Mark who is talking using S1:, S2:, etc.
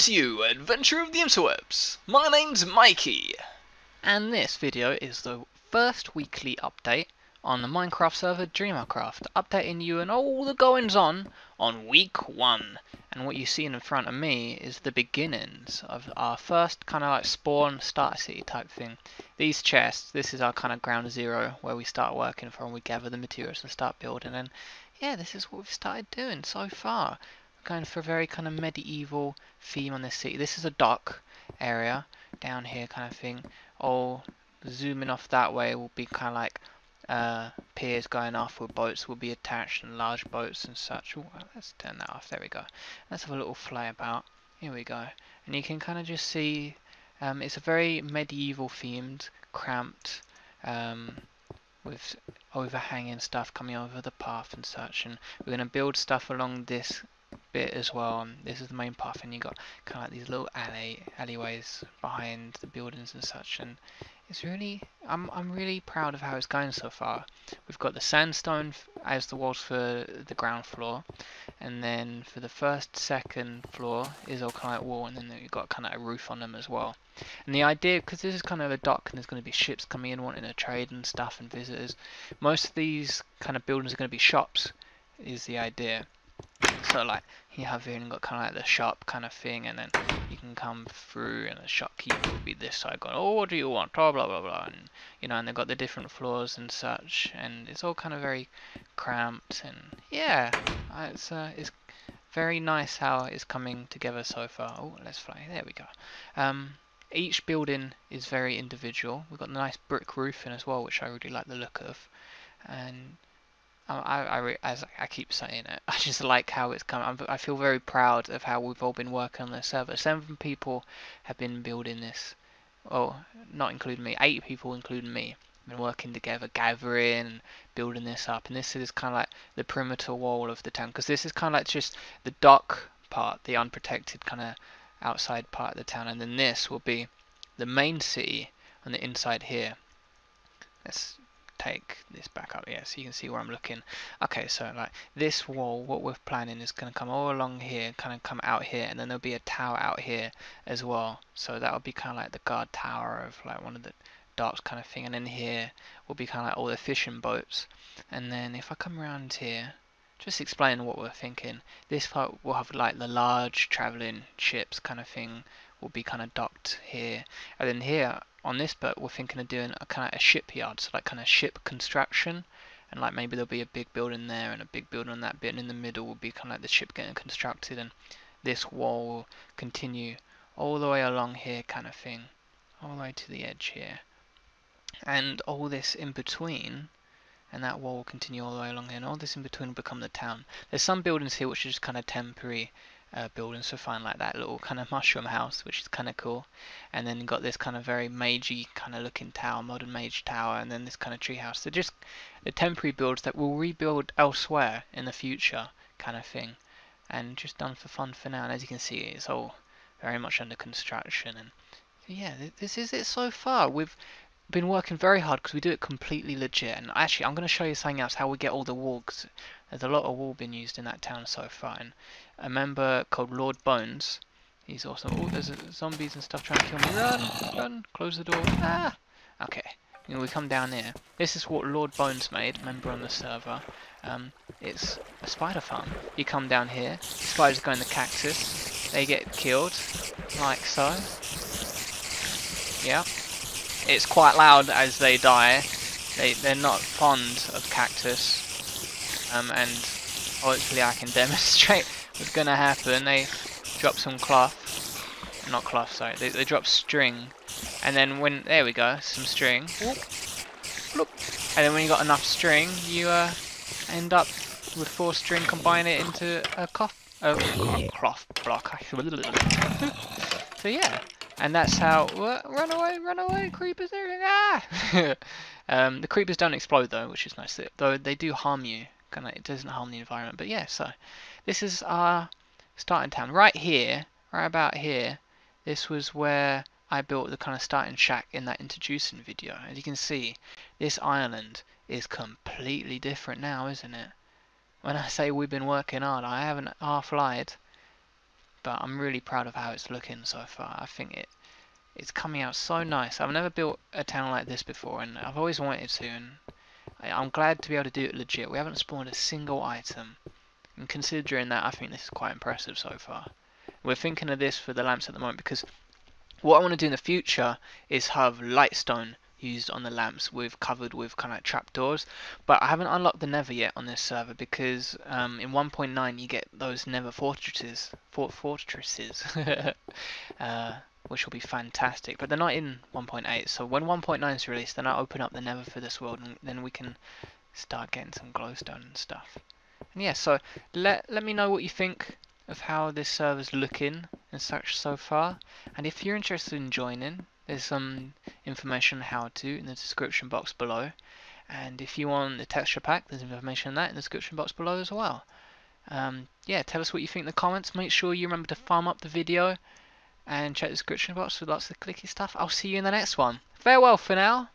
S1: to you, Adventure of the Interwebs. My name's Mikey, and this video is the first weekly update on the Minecraft Server DreamerCraft, updating you on all the goings on week 1. And what you see in front of me is the beginnings of our first kind of like spawn starter city type thing. These chests, this is our kind of ground zero where we start working from, we gather the materials and start building, and yeah, this is what we've started doing so far. Going for a very kind of medieval theme on this city. This is a dock area down here kind of thing. Oh, zooming off that way will be kind of like piers going off where boats will be attached and large boats and such. Ooh, let's turn that off, there we go. Let's have a little fly about. Here we go. And you can kind of just see it's a very medieval themed, cramped, with overhanging stuff coming over the path and such, and we're going to build stuff along this bit as well. This is the main path, and you got kind of like these little alleyways behind the buildings and such, and it's really I'm really proud of how it's going so far. We've got the sandstone as the walls for the ground floor, and then for the first, second floor is all kind of like wall, and then you've got kind of a roof on them as well. And the idea, because this is kind of a dock and there's going to be ships coming in wanting to trade and stuff and visitors, most of these kind of buildings are going to be shops, is the idea. So like you have here and got kind of like the shop kind of thing, and then you can come through and the shopkeeper will be this side going, oh, what do you want, blah blah blah blah, and you know, and they've got the different floors and such, and it's all kind of very cramped, and yeah, it's very nice how it's coming together so far. Oh, let's fly, there we go. Each building is very individual. We've got a nice brick roofing as well, which I really like the look of, and as I keep saying it, I just like how it's come. I feel very proud of how we've all been working on the server. 7 people have been building this. Oh, not including me. 8 people including me. Been working together, gathering, and building this up. And this is kind of like the perimeter wall of the town, because this is kind of like just the dock part, the unprotected kind of outside part of the town. And then this will be the main city on the inside here. Let's take this back up, yeah, so you can see where I'm looking. Okay, so like this wall, what we're planning is going to come all along here, kind of come out here, and then there'll be a tower out here as well. So that'll be kind of like the guard tower of like one of the docks kind of thing, and then here will be kind of like all the fishing boats. And then if I come around here, just explain what we're thinking. This part will have like the large traveling ships kind of thing will be kind of docked here, and then here on this bit we're thinking of doing a kind of a shipyard, so like kind of ship construction, and like maybe there'll be a big building there and a big building on that bit, and in the middle will be kind of like the ship getting constructed, and this wall will continue all the way along here kind of thing, all the way to the edge here, and all this in between, and that wall will continue all the way along here, and all this in between will become the town. There's some buildings here which are just kind of temporary buildings, so find like that little kind of mushroom house, which is kind of cool, and then you've got this kind of very magey kind of looking tower, modern mage tower, and then this kind of tree house. They're just the temporary builds that we'll rebuild elsewhere in the future kind of thing, and just done for fun for now. And as you can see, it's all very much under construction, and yeah, this is it so far. We've been working very hard because we do it completely legit, and actually I'm going to show you something else, how we get all the wool, cause there's a lot of wool being used in that town so far. And a member called Lord Bones, he's awesome. Oh, there's zombies and stuff trying to kill me. Run, close the door. Ah, okay, and we come down here. This is what Lord Bones made, member on the server. It's a spider farm. You come down here, spiders go in the cactus, they get killed like so. Yeah, it's quite loud as they die. They're not fond of cactus, and hopefully I can demonstrate what's gonna happen. They drop some cloth, not cloth, sorry. They drop string, and then when there we go, some string. Whoop, and then when you got enough string, you end up with 4 string, combine it into a cloth block. So yeah. And that's how. Run away, creepers! Ah! The creepers don't explode though, which is nice. Though they do harm you. Kind of, it doesn't harm the environment. But yeah, so this is our starting town right here, right about here. This was where I built the kind of starting shack in that introducing video. As you can see, this island is completely different now, isn't it? When I say we've been working hard, I haven't half lied. but I'm really proud of how it's looking so far. I think it's coming out so nice. I've never built a town like this before, and I've always wanted to, and I'm glad to be able to do it legit. We haven't spawned a single item, and considering that, I think this is quite impressive so far. We're thinking of this for the lamps at the moment, because what I want to do in the future is have lightstone used on the lamps covered with kind of like trapdoors, but I haven't unlocked the nether yet on this server, because in 1.9 you get those nether fortresses, which will be fantastic, but they're not in 1.8, so when 1.9 is released then I'll open up the nether for this world, and then we can start getting some glowstone and stuff. And yeah, so let me know what you think of how this server's looking and such so far, and if you're interested in joining, there's some information on how to in the description box below, and if you want the texture pack, there's information on that in the description box below as well. Yeah, tell us what you think in the comments. Make sure you remember to thumb up the video and check the description box for lots of clicky stuff. I'll see you in the next one. Farewell for now.